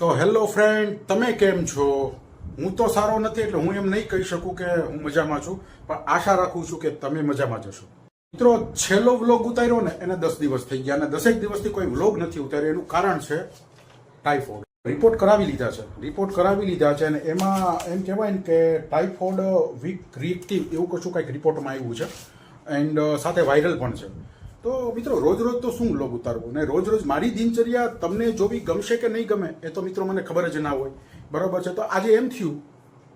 તો hello friend, તમે કેમ છો? હું તો સારો નથી એટલે હું એમ નહીં કહી શકું કે હું મજામાં છું, પણ આશા રાખું છું કે તમે મજામાં જશો. મિત્રો, છેલ્લો વ્લોગ ઉતાર્યો ને એને 10 દિવસ થઈ ગયા અને 10 દિવસથી કોઈ વ્લોગ નથી ઉતાર્યો. એનું કારણ છે ટાઇફોઇડ. રિપોર્ટ કરાવી લીધા છે અને એમાં એમ કહેવાય ને કે ટાઇફોઇડ વીક રિએક્ટિવ એવું કશું કંઈક રિપોર્ટમાં આવ્યું છે એન્ડ સાથે વાયરલ પણ છે. તો મિત્રો, રોજ તો શું વ્લોગ ઉતારવું ને રોજ મારી દિનચર્યા તમને જોવી ગમશે કે નહીં ગમે એ તો મિત્રો મને ખબર જ ના હોય, બરાબર છે. તો આજે એમ થયું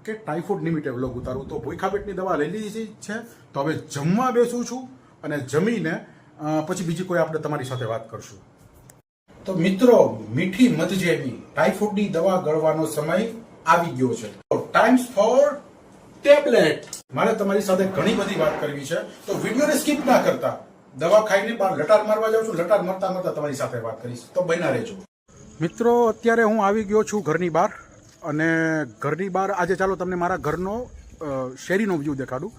કે ટાઇફોઇડ નિમિત્તે વ્લોગ ઉતારવું. તો ભૂખા પેટની દવા લઈ લીધી છે, તો હવે જમવા બેસું છું અને જમીને પછી બીજી કોઈ આપણે તમારી સાથે વાત કરશું. તો મિત્રો, મીઠી મધ જેવી ટાઇફોઇડની દવા ગળવાનો સમય આવી ગયો છે. તો ટાઈમ્સ ફોર ટેબ્લેટ. મારે તમારી સાથે ઘણી બધી વાત કરવી છે, તો વિડીયોને સ્કીપ ના કરતા દવા ખાઈને બહાર લટાર મારવા જાઉં છું. લટાર મારતા તમારી સાથે વાત કરીશ, તો બન્યા રહેજો. મિત્રો, અત્યારે હું આવી ગયો છું ઘરની બહાર અને ઘરની બહાર આજે ચાલો તમને મારા ઘરનો શેરીનો વ્યૂ દેખાડું.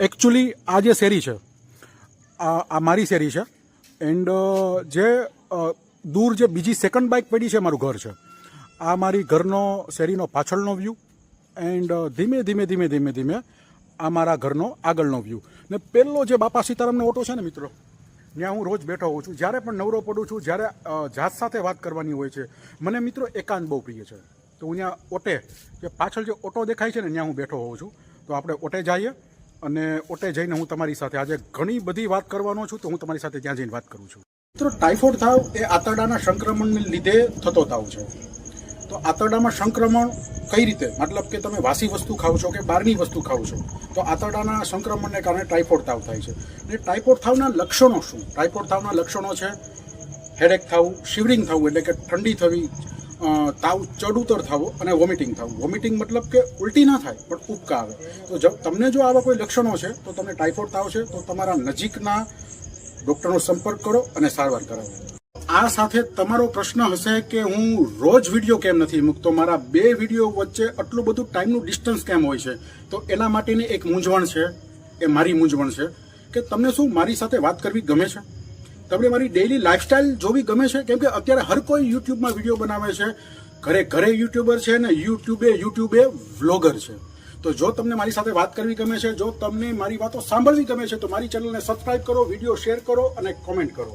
એકચ્યુઅલી આ જે શેરી છે આ મારી શેરી છે એન્ડ જે દૂર જે બીજી સેકન્ડ બાઇક પડી છે મારું ઘર છે. આ મારી ઘરનો શેરીનો પાછળનો વ્યૂ એન્ડ ધીમે આ મારા ઘરનો આગળનો વ્યૂ. ને પહેલો જે બાપા સીતારામનો ઓટો છે ને મિત્રો, ત્યાં હું રોજ બેઠો હોઉં છું. જ્યારે પણ નવરો પડું છું, જ્યારે જાત સાથે વાત કરવાની હોય છે, મને મિત્રો એકાંત બહુ પ્રિય છે. તો હું ત્યાં ઓટે જે પાછળ જે ઓટો દેખાય છે ને ત્યાં હું બેઠો હોઉં છું. તો આપણે ઓટે જઈએ અને ઓટે જઈને હું તમારી સાથે આજે ઘણી બધી વાત કરવાનો છું, તો હું તમારી સાથે ત્યાં જઈને વાત કરું છું. મિત્રો, ટાઇફોઇડ તાવ એ આંતરડાના સંક્રમણને લીધે થતો તાવ છે. તો આંતરડામાં સંક્રમણ કઈ રીતે, મતલબ કે તમે વાસી વસ્તુ ખાવ છો કે બહારની વસ્તુ ખાવ છો, તો આંતરડાના સંક્રમણને કારણે ટાઇફોઇડ તાવ થાય છે. અને ટાઇફોઇડ તાવના લક્ષણો શું? ટાઇફોઇડ તાવના લક્ષણો છે હેડેક થવું, શિવરિંગ થવું એટલે કે ઠંડી થવી, તાવ ચડ ઉતર થવો અને વોમિટિંગ થવું. વોમિટિંગ મતલબ કે ઉલટી ના થાય પણ ઉબકા આવે. તો તમને જો આવા કોઈ લક્ષણો છે તો તમને ટાઇફોઇડ તાવ છે, તો તમારા નજીકના ડૉક્ટરનો સંપર્ક કરો અને સારવાર કરાવો. આ સાથે તમારો પ્રશ્ન હશે કે હું રોજ વિડીયો કેમ નથી મૂકતો, મારા 2 વિડીયો વચ્ચે આટલું બધું ટાઈમનું ડિસ્ટન્સ કેમ હોય છે? તો એના માટેની એક મૂંઝવણ છે, એ મારી મૂંઝવણ છે કે તમને શું મારી સાથે વાત કરવી ગમે છે? તમને મારી ડેઇલી લાઇફસ્ટાઇલ જોવી ગમે છે? કેમ કે અત્યારે હર કોઈ યુટ્યુબમાં વિડીયો બનાવે છે, ઘરે યુટ્યુબર છે ને યુટ્યુબે વ્લોગર છે. તો જો તમને મારી સાથે વાત કરવી ગમે છે, જો તમને મારી વાતો સાંભળવી ગમે છે, તો મારી ચેનલને સબસ્ક્રાઇબ કરો, વિડીયો શેર કરો અને કોમેન્ટ કરો.